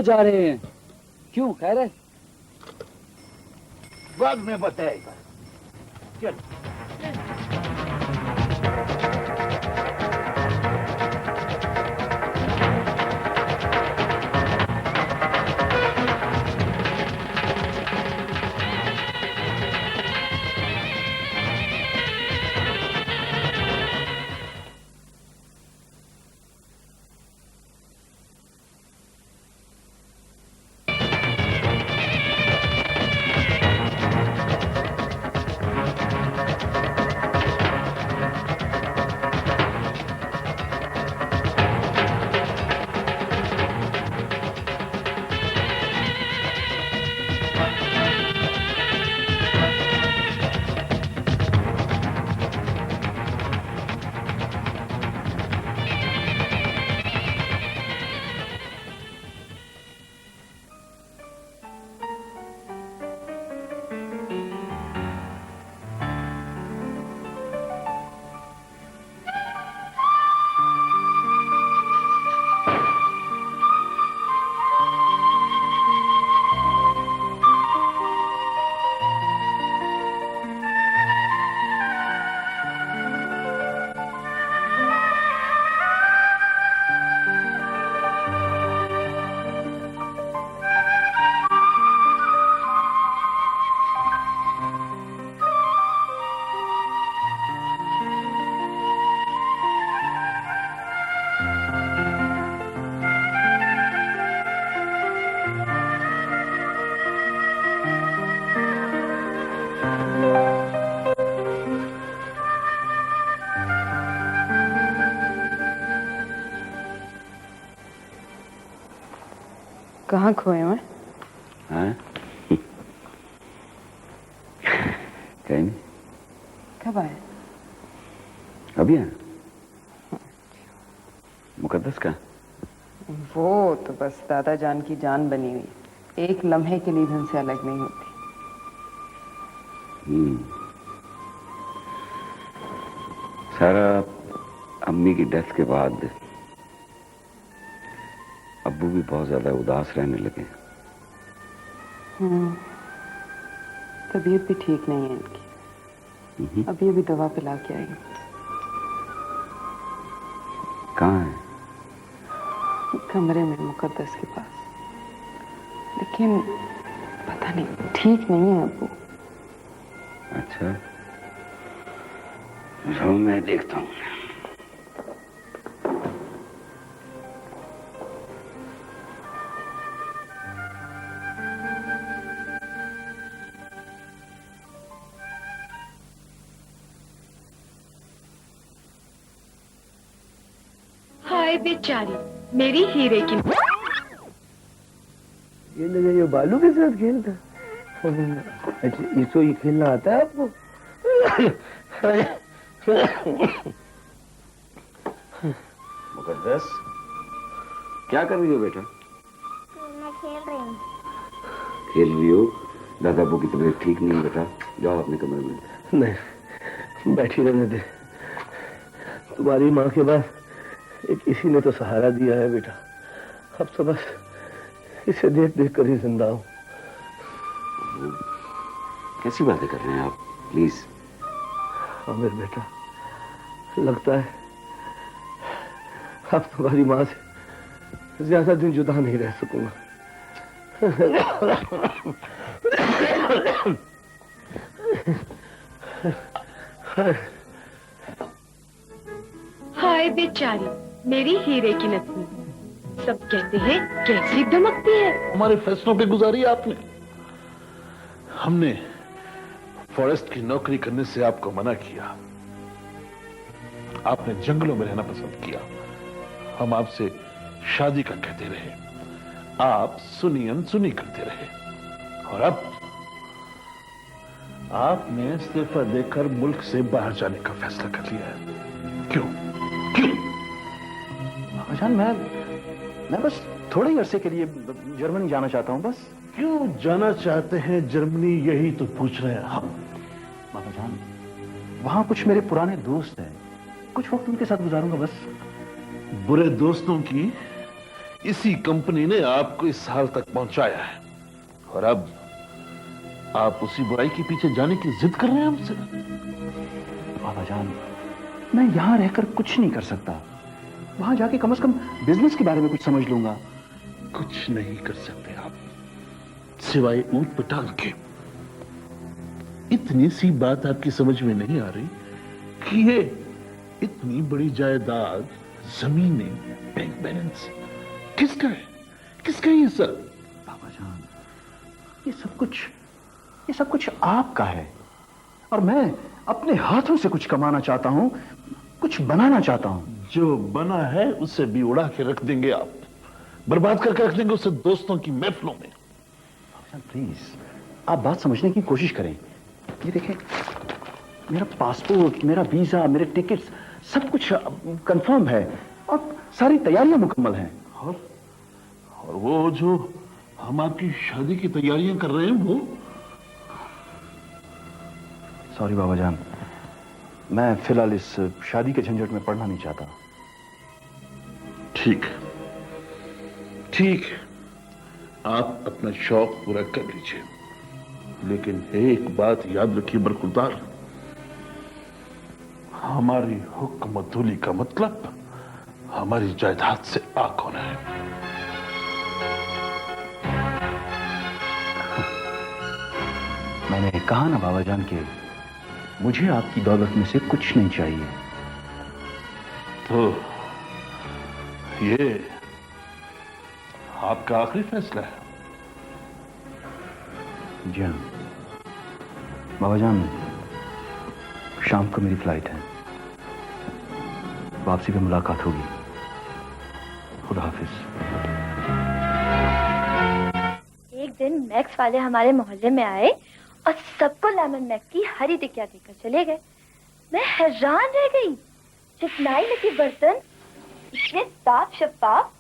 जा रहे हैं? क्यों, खैर है? बाद में बताएगा। चल। कहाँ खोए मैं? हाँ? कहीं नहीं। कब आए? अभी आए। मुकद्दस का? वो तो बस दादा जान की जान बनी हुई, एक लम्हे के लिए भी उनसे अलग नहीं होती। सारा अम्मी की डेथ के बाद अब्बू भी बहुत ज्यादा उदास रहने लगे। तबीयत भी ठीक नहीं है इनकी। अभी अभी दवा पिला के आई। कहाँ है? कमरे में मुकद्दस के पास, लेकिन पता नहीं ठीक नहीं है अब्बू। अच्छा, तो मैं देखता हूँ। हाय बेचारी, मेरी हीरे की। ये लगे ये बालू के साथ खेलता। अच्छा, इसको ये खेलना आता है आपको? मुकद्दस, क्या कर रही हो बेटा? मैं खेल रही हूँ। खेल रही हो? दादा अब्बू की तबीयत ठीक नहीं है बेटा, जाओ अपने कमरे में। नहीं, बैठी रहने दे। तुम्हारी माँ के बाद एक इसी ने तो सहारा दिया है बेटा। अब तो बस इसे देख देख कर ही जिंदा हूँ। कैसी बातें कर रहे हैं आप? प्लीज। आमिर बेटा, लगता है अब तुम्हारी माँ से ज्यादा दिन जुदा नहीं रह सकूंगा। हाय बेचारी, मेरी हीरे की नथनी। सब कहते हैं कैसी दमकती है। हमारे फैसलों पे गुजारी आपने। हमने फॉरेस्ट की नौकरी करने से आपको मना किया। आपने जंगलों में रहना पसंद किया। हम आपसे शादी का कहते रहे, आप सुनी अनसुनी करते रहे, और अब आपने इस्तीफा देकर मुल्क से बाहर जाने का फैसला कर लिया है। क्यों? क्यों? जान, मैं बस थोड़े ही अरसे के लिए जर्मनी जाना चाहता हूं, बस। क्यों जाना चाहते हैं जर्मनी, यही तो पूछ रहे हैं हम। बाबा जान, वहां कुछ मेरे पुराने दोस्त हैं, कुछ वक्त उनके साथ गुजारूंगा बस। बुरे दोस्तों की इसी कंपनी ने आपको इस हाल तक पहुंचाया है, और अब आप उसी बुराई के पीछे जाने की जिद कर रहे हैं हमसे। बाबा जान, मैं यहां रहकर कुछ नहीं कर सकता। वहां जाके कम से कम बिजनेस के बारे में कुछ समझ लूंगा। कुछ नहीं कर सकते आप, सिवाय ऊंट पटांग के। इतनी सी बात आपकी समझ में नहीं आ रही कि ये इतनी बड़ी जायदाद, जमीनें, बैंक बैलेंस किसका है? किसका है ये सब? बाबा जान, ये सब कुछ आपका है, और मैं अपने हाथों से कुछ कमाना चाहता हूं, कुछ बनाना चाहता हूं। जो बना है उसे भी उड़ा के रख देंगे आप, बर्बाद करके रख देंगे उसे दोस्तों की महफिलों में। प्लीज, आप बात समझने की कोशिश करें। ये देखें, मेरा पासपोर्ट, मेरा वीजा, मेरे टिकट्स, सब कुछ कंफर्म है और सारी तैयारियां मुकम्मल हैं। और वो जो हम आपकी शादी की तैयारियां कर रहे हैं, वो सॉरी बाबा जान, मैं फिलहाल इस शादी के झंझट में पड़ना नहीं चाहता। ठीक है, आप अपना शौक पूरा कर लीजिए, लेकिन एक बात याद रखिए बरखुरदार, हमारी हुक्म धूली का मतलब हमारी जायदाद से आग होना है। मैंने कहा ना बाबा जान के मुझे आपकी दौलत में से कुछ नहीं चाहिए। तो ये आपका आखिरी फैसला है? जी हाँ बाबा जान, शाम को मेरी फ्लाइट है, वापसी पे मुलाकात होगी। खुदा हाफिज। एक दिन मैक्स वाले हमारे मोहल्ले में आए और सबको लेमन मैक्स की हरी टिकिया देकर चले गए। मैं हैरान रह गई, चिकनाई लगे बर्तन इतने साफ शफाफ।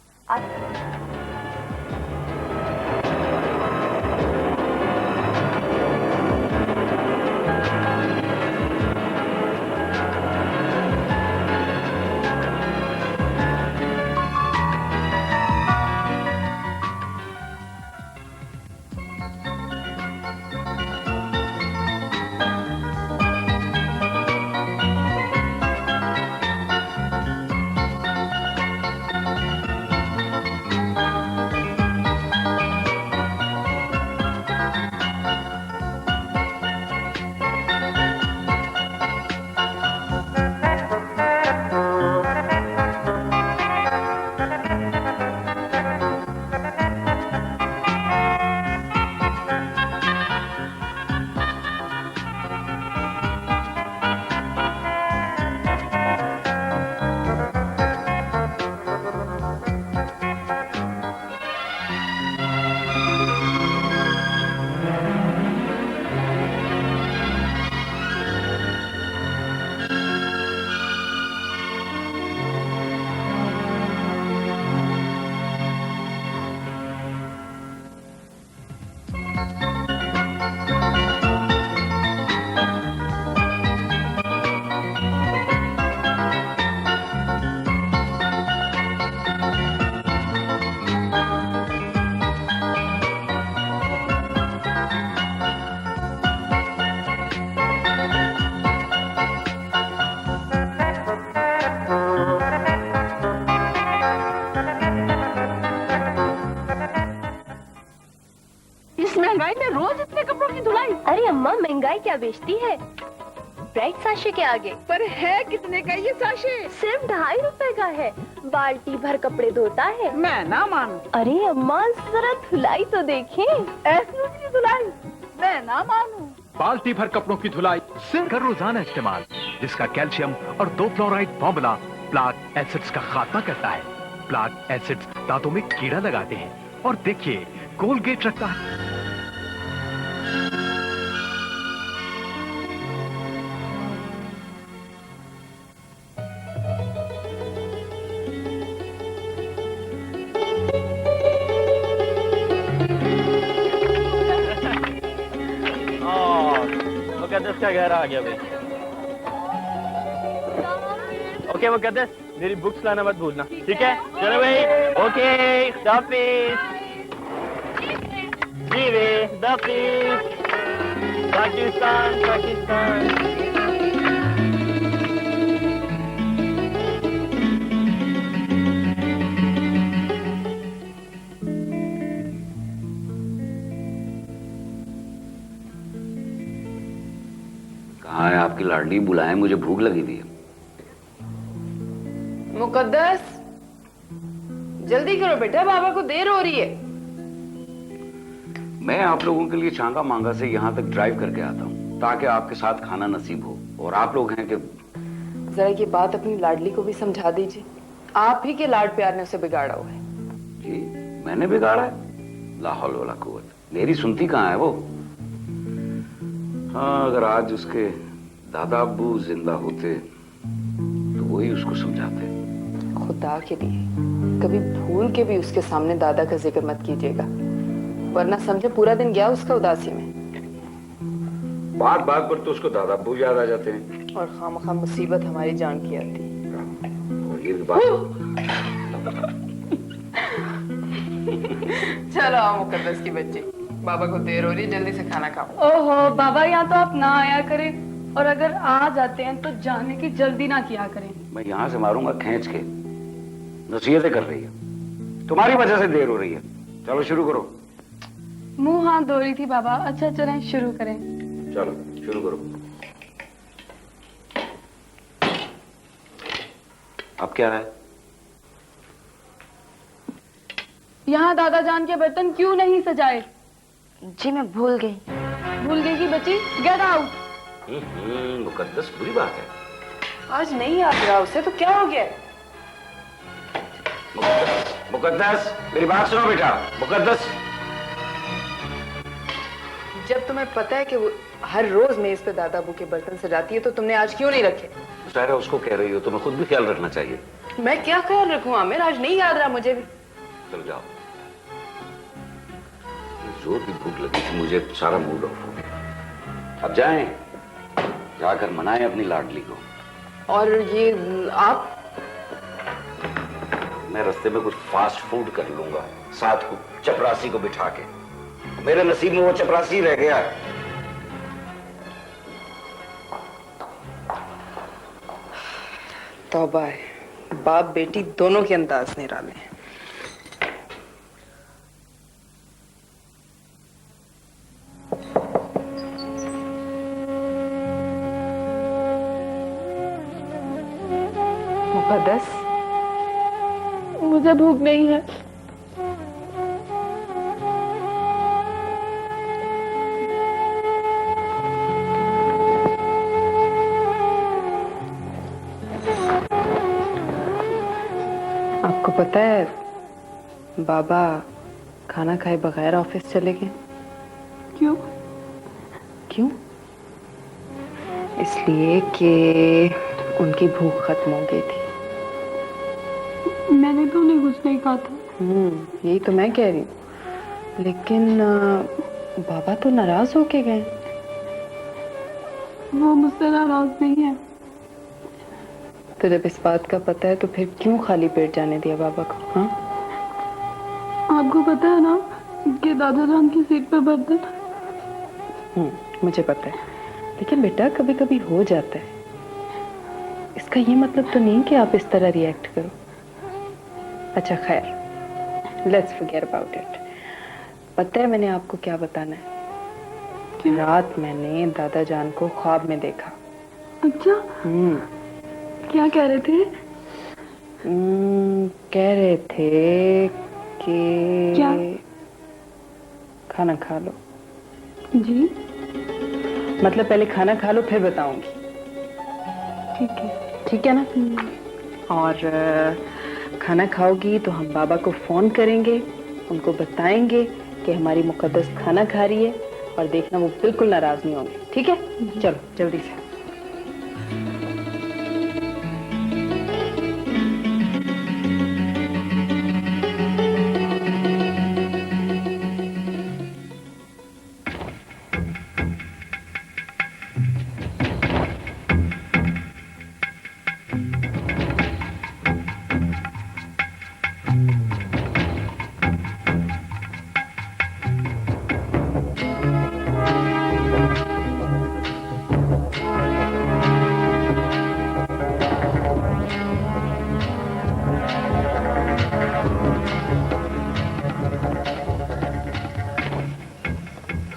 महंगाई में रोज इतने कपड़ों की धुलाई। अरे अम्मा, महंगाई क्या बेचती है ब्राइट साशे के आगे। पर है कितने का ये साशे? सिर्फ 2.5 रुपए का है, बाल्टी भर कपड़े धोता है। मैं ना मानू। अरे अम्मा, जरा धुलाई तो देखें। ऐसी उसकी धुलाई मैं ना मानू। बाल्टी भर कपड़ों की धुलाई सिर्फ कर रोजाना इस्तेमाल, जिसका कैल्शियम और 2 फ्लोराइड फॉर्मूला प्लाक एसिड्स का खात्मा करता है। प्लाक एसिड्स दांतों में कीड़ा लगाते हैं, और देखिए कोलगेट रखता है। मुकद्दस का घर आ गया भाई। ओके मुकद्दस, मेरी बुक्स लाना मत भूलना, ठीक है? चलो भाई, ओके, हाफिज। जी वे, हाफिज। पाकिस्तान, पाकिस्तान। कहाँ है आपकी लाडली? बुलाएं, मुझे भूख लगी थी। मुकद्दस, जल्दी करो बेटा, बाबा को देर हो रही है। मैं आप लोगों के लिए चांगा मांगा से यहाँ तक ड्राइव करके आता हूँ ताकि आपके साथ खाना नसीब हो। और आप लोग हैं कि जरा ये बात अपनी लाडली को भी समझा दीजिए। आप ही के लाड प्यार ने उसे बिगाड़ा हुआ है। जी मैंने बिगाड़ा है? ला हौल वला कुव्वत। मेरी सुनती कहाँ है वो? हाँ, अगर आज उसके दादा अब्बू जिंदा होते तो वही उसको समझाते। खुदा के लिए कभी भूल के भी उसके सामने दादा का जिक्र मत कीजिएगा, वरना समझे पूरा दिन गया उसका उदासी में। बात बात पर तो उसको दादा अब्बू याद आ जाते हैं और खामखा मुसीबत हमारी जान की आती है। और ये भी बात। चलो आओ मुकद्दस की बच्ची, बाबा को देर हो रही है, जल्दी से खाना खाओ। ओहो बाबा, यहाँ तो आप ना आया करें, और अगर आ जाते हैं तो जाने की जल्दी ना किया करें। मैं यहाँ से मारूंगा खींच के। नसीहतें कर रही है, तुम्हारी वजह से देर हो रही है। चलो शुरू करो। मुंह हाथ धो रही थी बाबा। अच्छा चलें शुरू करें। चलो शुरू करो। अब क्या है? यहाँ दादा जान के बर्तन क्यों नहीं सजाए? जी मैं भूल गई। भूल गई की बच्ची, गेट आउट। मुकद्दस बुरी बात है। आज नहीं याद रहा उसे तो क्या हो गया? मुकद्दस मेरी बात सुनो बेटा। मुकद्दस, जब तुम्हें पता है कि वो हर रोज मेज पे दादा अबू के बर्तन सजाती है तो तुमने आज क्यों नहीं रखे? सारा उसको कह रही हो, तुम्हें खुद भी ख्याल रखना चाहिए। मैं क्या ख्याल रखूं आमिर, आज नहीं याद रहा मुझे भी। चल जाओ। जोर की भूख लगी थी मुझे, सारा मूड ऑफ हो गया। अब जाएं, जाकर मनाएं अपनी लाडली को। और ये आप? मैं रास्ते में कुछ फास्ट फूड कर लूंगा, साथ को चपरासी को बिठा के। मेरे नसीब में वो चपरासी रह गया। तौबा है, बाप बेटी दोनों के अंदाज निराले हैं। मुकद्दस, मुझे भूख नहीं है। आपको पता है बाबा खाना खाए बगैर ऑफिस चले गए। क्यों? क्यों? इसलिए कि उनकी भूख खत्म हो गई थी। मैंने तो उन्हें कुछ नहीं कहा था। यही तो मैं कह रही हूँ। लेकिन बाबा तो नाराज होके गए। वो मुझसे नाराज नहीं है। तो जब इस बात का पता है तो फिर क्यों खाली पेट जाने दिया बाबा को? हाँ, आपको पता है ना कि दादा जान की सीट पे बर्तन। मुझे पता है, लेकिन बेटा कभी कभी हो जाता है। इसका ये मतलब तो नहीं कि आप इस तरह रिएक्ट करो। अच्छा खैर, लेट्स फॉरगेट अबाउट इट। पता है मैंने आपको क्या बताना है? रात मैंने दादा जान को ख्वाब में देखा। अच्छा, क्या कह रहे थे? कह रहे थे कि क्या? खाना खा लो। जी मतलब पहले खाना खा लो फिर बताऊंगी। ठीक है। ठीक है ना? और खाना खाओगी तो हम बाबा को फोन करेंगे, उनको बताएंगे कि हमारी मुकद्दस खाना खा रही है, और देखना वो बिल्कुल नाराज नहीं होंगे। ठीक है? चलो जल्दी से।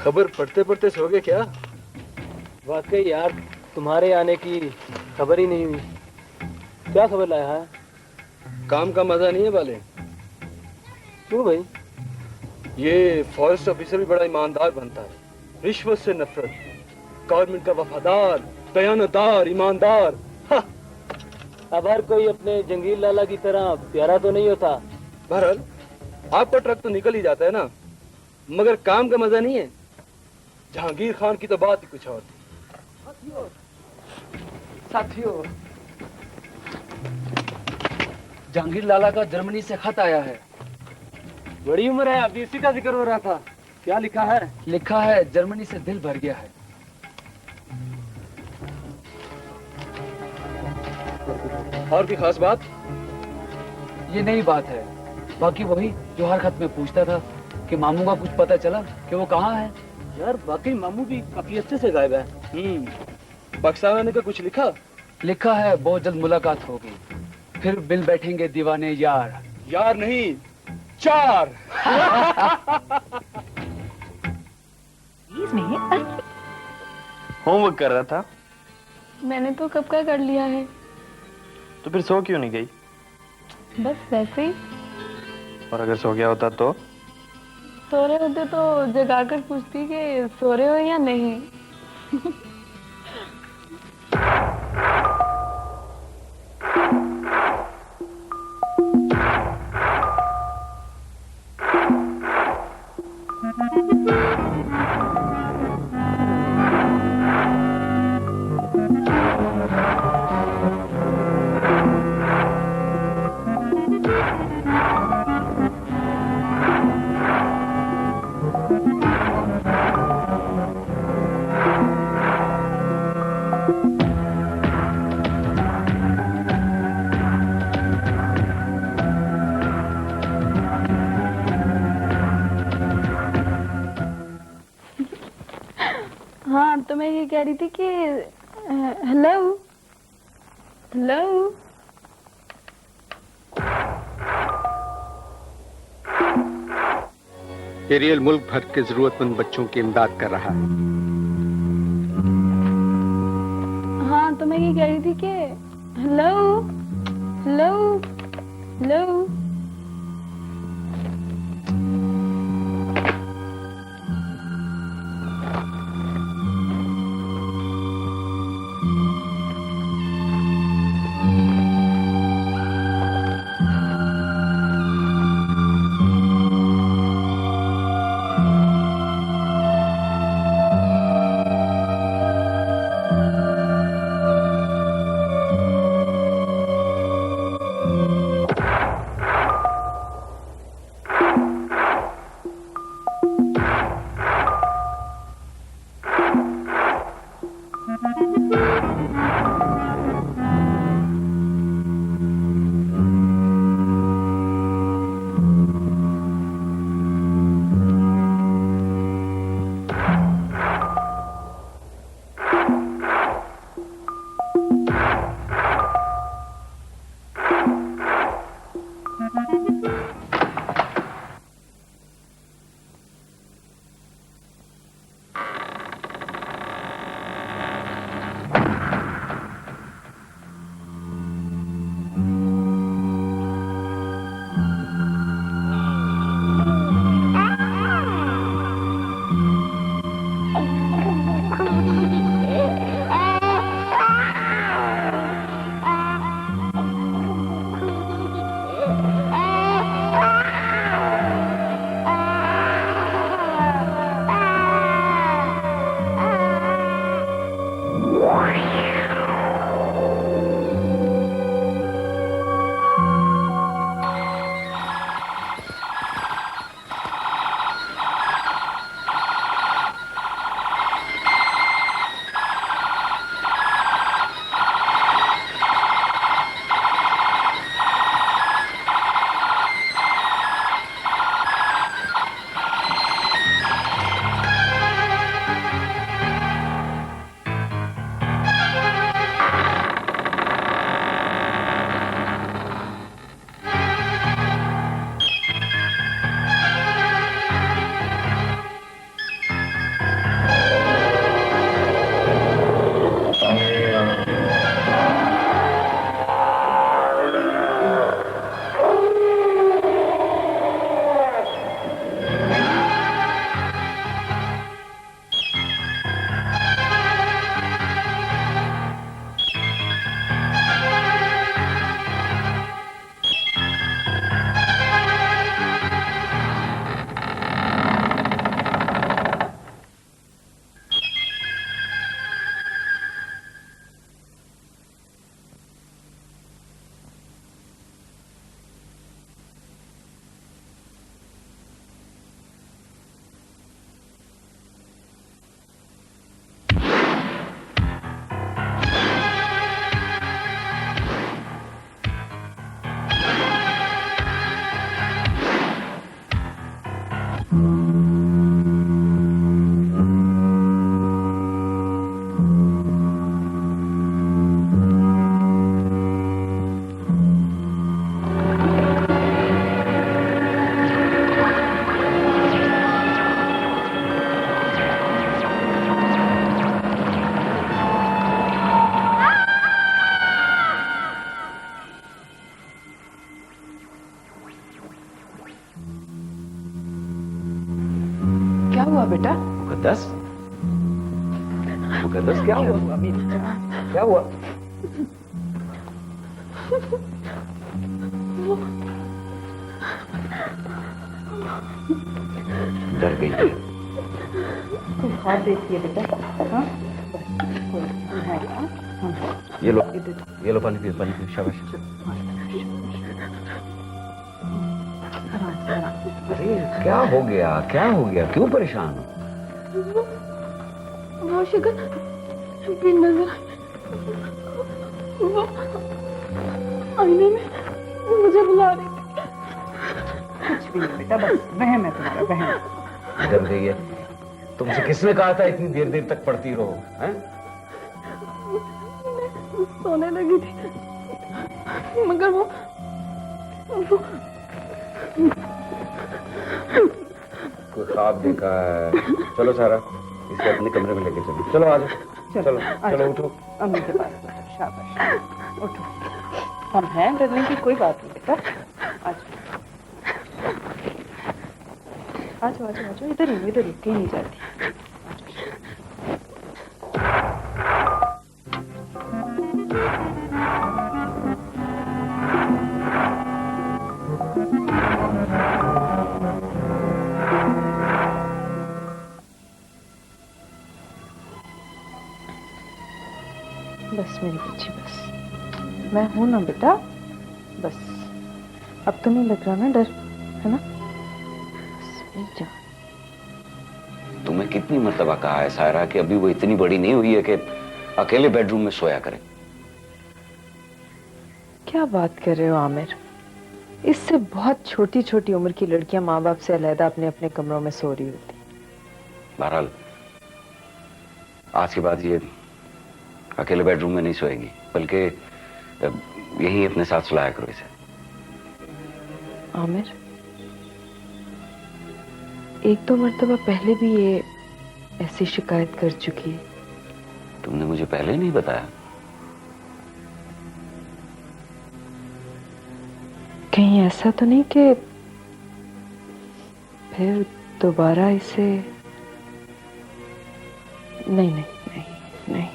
खबर पढ़ते पढ़ते सो गए क्या? वाकई यार, तुम्हारे आने की खबर ही नहीं हुई। क्या खबर लाया है? काम का मजा नहीं है वाले। क्यों भाई? ये फॉरेस्ट ऑफिसर भी बड़ा ईमानदार बनता है, रिश्वत से नफरत, गवर्नमेंट का वफादार, दयानतदार, ईमानदार। अब हर कोई अपने जंगीर लाला की तरह प्यारा तो नहीं होता। बहरहाल आपका ट्रक तो निकल ही जाता है ना, मगर काम का मजा नहीं है। जहांगीर खान की तो बात ही कुछ और थी। साथियों, जहांगीर लाला का जर्मनी से खत आया है। बड़ी उम्र है, अभी इसी का जिक्र हो रहा था। क्या लिखा है? लिखा है, जर्मनी से दिल भर गया है। और भी खास बात? ये नई बात है, बाकी वही जो हर खत में पूछता था कि मामू का कुछ पता चला कि वो कहाँ है। यार वाकई मामू भी काफी अच्छे से गायब है। पाकिस्तान आने का कुछ लिखा? लिखा है, बहुत जल्द मुलाकात होगी, फिर मिल बैठेंगे दीवाने यार। यार नहीं, चार। होमवर्क कर रहा था। मैंने तो कब का कर लिया है। तो फिर सो क्यों नहीं गई? बस वैसे ही। और अगर सो गया होता तो? सो रहे होते तो जगाकर पूछती कि सो रहे हो या नहीं। हाँ, तो मैं ये कह रही थी कि हेलो हेलो। एरियल मुल्क भर के जरूरतमंद बच्चों की इमदाद कर रहा है। हाँ, तो मैं ये कह रही थी कि हेलो हेलो हेलो। क्या हुआ बेटा? मुकद्दस, मुकद्दस क्या हुआ? क्या हुआ? डर गई है। हाथ देखिए बेटा। हाँ? ये लो पानी पियो, पानी पियो, शाबाश। अरे क्या हो गया, क्या हो गया, क्यों परेशान हो? वो शक्ल भी नजर वो आईने में मुझे बुला रही थी। कुछ भी नहीं बेटा, बस वहम है तुम्हारा, वहम। डर गई है? तुमसे किसने कहा था इतनी देर देर तक पढ़ती रहो? हैं? सोने लगी थी मगर वो कोई ख्वाब देखा है? चलो सारा, इसे अपने कमरे में लेके चलो। चलो आ जाओ, चलो चलो उठो। अम्मी के पास बैठो, शाबाश, उठो। हम हैं, डरने की कोई बात नहीं बेटा। आ जाओ, इधर ही, कहीं नहीं जाती। बस मेरी बच्ची, बस मैं हूं ना बेटा, बस अब तो नहीं लग रहा ना डर, है ना? बस मेरी जान। तुम्हें कितनी मर्तबा कहा है सायरा कि अभी वो इतनी बड़ी नहीं हुई है कि अकेले बेडरूम में सोया करे। क्या बात कर रहे हो आमिर? इससे बहुत छोटी छोटी उम्र की लड़कियां माँ बाप से अलहदा अपने अपने कमरों में सो रही होती। बहरहाल आज के बाद ये अकेले बेडरूम में नहीं सोएगी, बल्कि यहीं अपने साथ सुलाया करो इसे। आमिर, एक दो मर्तबा पहले भी ये ऐसी शिकायत कर चुकी है। तुमने मुझे पहले नहीं बताया? कहीं ऐसा तो नहीं कि फिर दोबारा इसे? नहीं नहीं नहीं नहीं।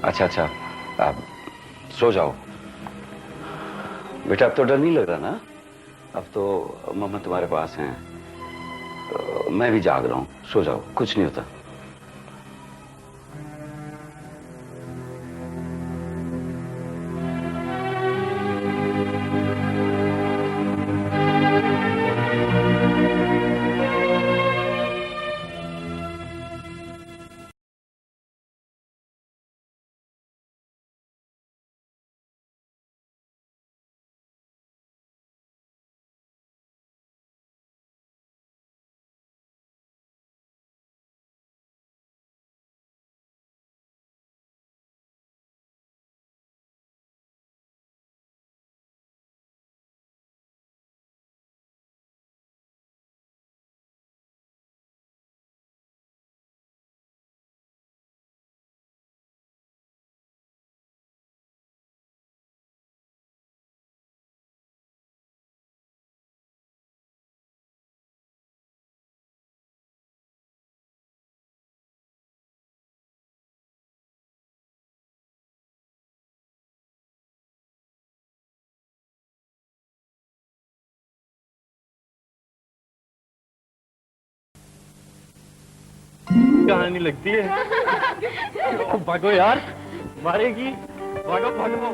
अच्छा, आप सो जाओ बेटा। अब तो डर नहीं लग रहा ना? अब तो मम्मा तुम्हारे पास हैं, मैं भी जाग रहा हूं। सो जाओ, कुछ नहीं होता। कहानी लगती है। भागो यार, मारेगी। भागो भागो।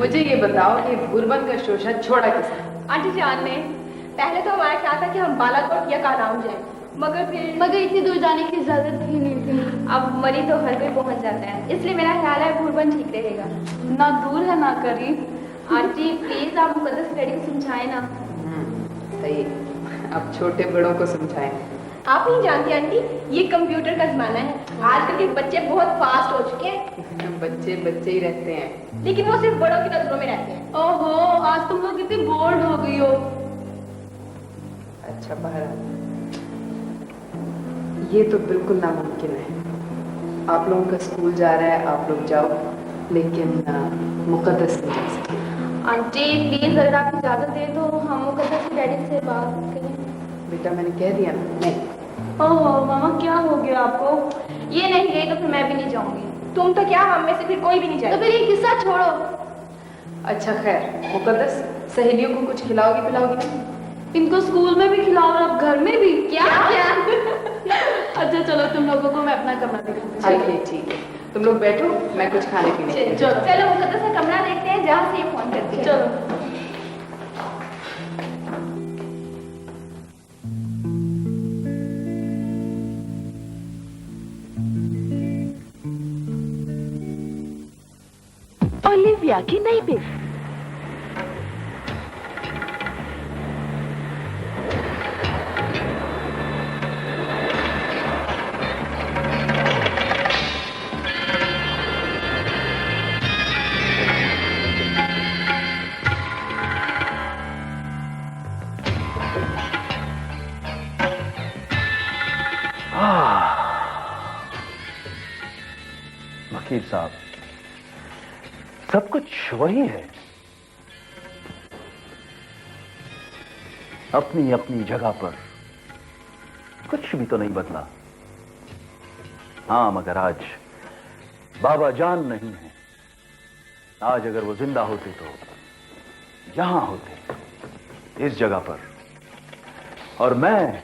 मुझे ये बताओ कि बुरबन का शोशा छोड़ा किसने? आंटी जान ने पहले तो हमारा ख्याल था कि हम बालाकोट या कालाम जाएं, मगर इतनी दूर जाने की इजाजत ही नहीं थी। अब मरी तो हर कोई पहुंच जाता है, इसलिए मेरा ख्याल है बुरबन ठीक रहेगा। ना दूर है ना करीब। आंटी प्लीज आप मुकद्दस डैडी को समझाएं ना। सही, अब छोटे बड़ों को समझाएं। आप नहीं जानती आंटी, ये कंप्यूटर का जमाना है। आजकल के बच्चे बहुत फास्ट हो चुके हैं। बच्चे बच्चे ही रहते हैं, लेकिन वो सिर्फ बड़ों की नजरों में रहते हैं। ओहो, आज तुम लोग इतनी बोर्ड हो गई हो। अच्छा बहरा, ये तो बिल्कुल नामुमकिन है। आप लोगों का स्कूल जा रहा है, आप लोग जाओ, लेकिन मुकद्दस नहीं जा सकते। आंटी प्लीज अगर आप इजाजत दें तो हम मुकद्दस के डैडी से बात करें। बेटा मैंने कह दिया ना, नहीं। ओहो मामा, क्या हो गया आपको? ये नहीं गई तो फिर मैं भी नहीं जाऊंगी। तुम तो क्या, हम में से फिर कोई भी नहीं जाए। तो फिर ये किस्सा छोड़ो। अच्छा खैर, मुकद्दस सहेलियों को कुछ खिलाओगी पिलाओगी ना? इनको स्कूल में भी खिलाओ और अब घर में भी? क्या क्या? अच्छा चलो, तुम लोगों को मैं अपना कमरा दिखाऊंगी। चलिए ठीक है, तुम लोग बैठो, मैं कुछ खाने पीने चलो मुकद्दस का कमरा देखते हैं जहाँ से ये फोन करती है। चलो। ओलिविया की नई पिक। वकील साहब, सब कुछ वही है, अपनी अपनी जगह पर, कुछ भी तो नहीं बदला। हाँ, मगर आज बाबा जान नहीं है। आज अगर वो जिंदा होते तो यहां होते, इस जगह पर, और मैं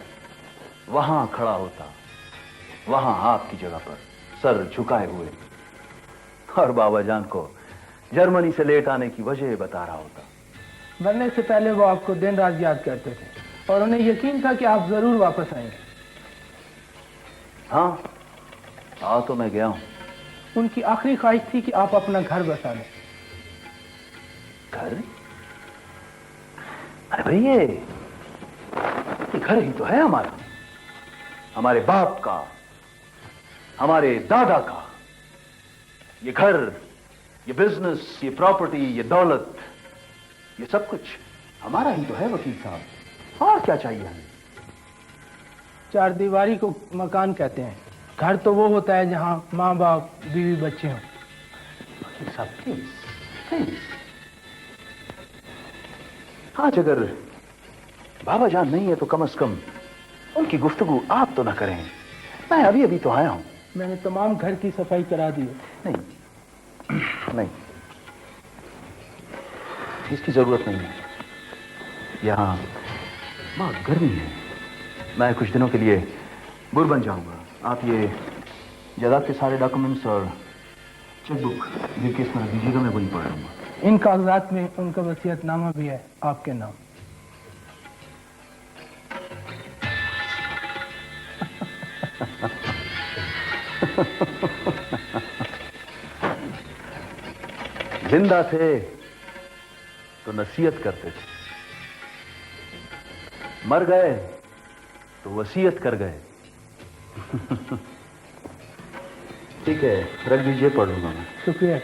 वहां खड़ा होता, वहां आपकी जगह पर सर झुकाए हुए, और बाबा जान को जर्मनी से लेट आने की वजह बता रहा होता। मरने से पहले वो आपको दिन रात याद करते थे और उन्हें यकीन था कि आप जरूर वापस आएंगे। हाँ, आ तो मैं गया हूं। उनकी आखिरी ख्वाहिश थी कि आप अपना घर बसा लें। घर? अरे भाई, ये घर ही तो है हमारा, हमारे बाप का, हमारे दादा का। ये घर, ये बिजनेस, ये प्रॉपर्टी, ये दौलत, ये सब कुछ हमारा ही तो है वकील साहब। और क्या चाहिए हमें? चार दीवारी को मकान कहते हैं। घर तो वो होता है जहां माँ बाप, बीवी, बच्चे हों। वकील साहब प्लीज प्लीज, आज अगर बाबा जान नहीं है तो कम से कम उनकी गुफ्तगू आप तो ना करें। मैं अभी अभी तो आया हूं। मैंने तमाम घर की सफाई करा दी है। नहीं नहीं, इसकी जरूरत नहीं है। यहाँ बहुत गर्मी है। मैं कुछ दिनों के लिए बुरबन जाऊंगा। आप ये जायदाद के सारे डॉक्यूमेंट्स और चेकबुक ये केस में रख दीजिएगा, मैं वहीं पढ़ लूंगा। इन कागजात में उनका वसीयतनामा भी है आपके नाम। जिंदा थे तो नसीहत करते थे, मर गए तो वसीयत कर गए। ठीक है, रख दीजिए, पढ़ लूंगा मैं। शुक्रिया।